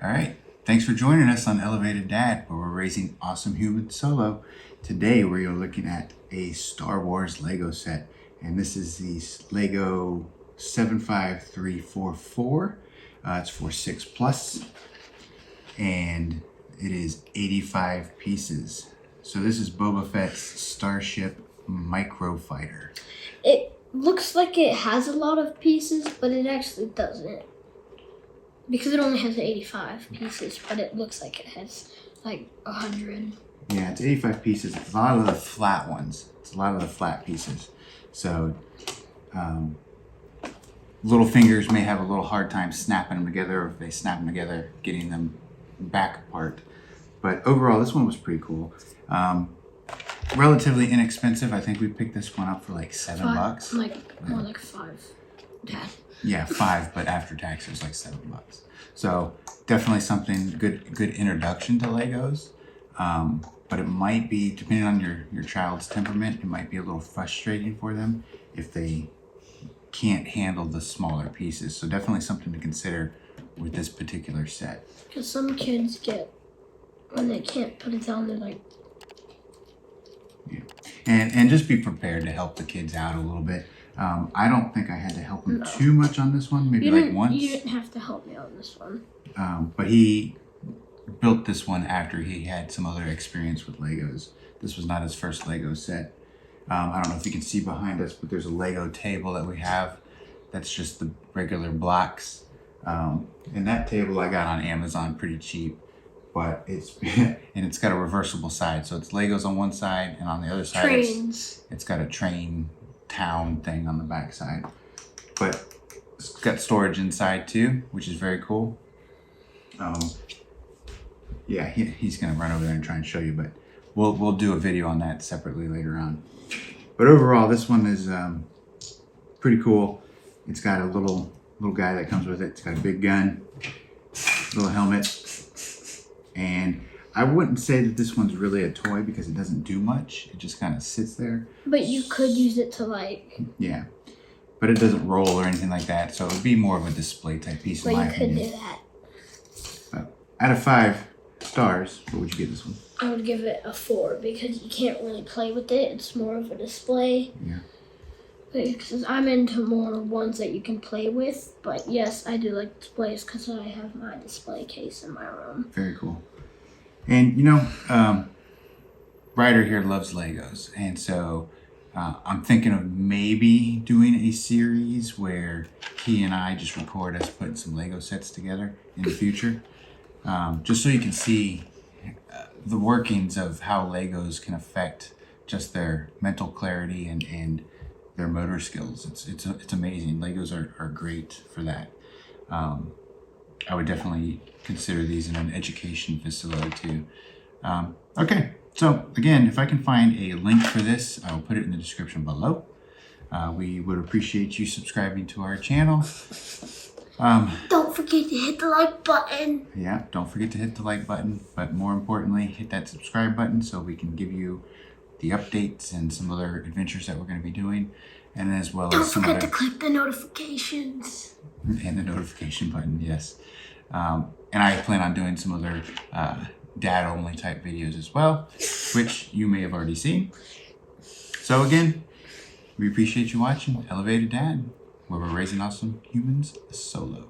All right. Thanks for joining us on Elevated Dad, where we're raising awesome humans solo. Today we are looking at a Star Wars Lego set, and this is the Lego 75344. It's for 6+, and it is 85 pieces. So this is Boba Fett's Starship microfighter. It looks like it has a lot of pieces, but it actually doesn't. Because it only has 85 pieces, but it looks like it has like 100. Yeah, it's 85 pieces. It's a lot of the flat ones. It's a lot of the flat pieces. So little fingers may have a little hard time snapping them together, or if they snap them together, getting them back apart. But overall, this one was pretty cool. Relatively inexpensive. I think we picked this one up for like $7. More like 5. Dad. Yeah, 5, but after tax it was like $7. So definitely something good introduction to Legos. But it might be, depending on your child's temperament, it might be a little frustrating for them if they can't handle the smaller pieces. So definitely something to consider with this particular set. Because some kids when they can't put it down, they're like... Yeah. And just be prepared to help the kids out a little bit. I don't think I had to help him too much on this one, maybe like once. You didn't have to help me on this one. But he built this one after he had some other experience with Legos. This was not his first Lego set. I don't know if you can see behind us, but there's a Lego table that we have. That's just the regular blocks. And that table I got on Amazon pretty cheap. But it's got a reversible side. So it's Legos on one side, and on the other side it's got a train town thing on the back side. But it's got storage inside too, which is very cool. Yeah, he's gonna run over there and try and show you, but we'll do a video on that separately later on. But overall, this one is pretty cool. It's got a little guy that comes with it. It's got a big gun, little helmet, and I wouldn't say that this one's really a toy because it doesn't do much. It just kind of sits there. But you could use it to like... Yeah, but it doesn't roll or anything like that, so it would be more of a display type piece in my opinion. But you could do that. But out of 5 stars, what would you give this one? I would give it a 4 because you can't really play with it. It's more of a display. Yeah. Because I'm into more ones that you can play with. But yes, I do like displays because I have my display case in my room. Very cool. And you know, Ryder here loves Legos, and so I'm thinking of maybe doing a series where he and I just record us putting some Lego sets together in the future, just so you can see the workings of how Legos can affect just their mental clarity and their motor skills. It's amazing. Legos are great for that. I would definitely consider these in an education facility too. Okay, so again, if I can find a link for this, I will put it in the description below. We would appreciate you subscribing to our channel. Don't forget to hit the like button. Yeah, don't forget to hit the like button, but more importantly, hit that subscribe button so we can give you the updates and some other adventures that we're going to be doing, and as well as some Don't forget to click the notifications. And the notification button, yes. And I plan on doing some other dad-only type videos as well, which you may have already seen. So again, we appreciate you watching Elevated Dad, where we're raising awesome humans solo.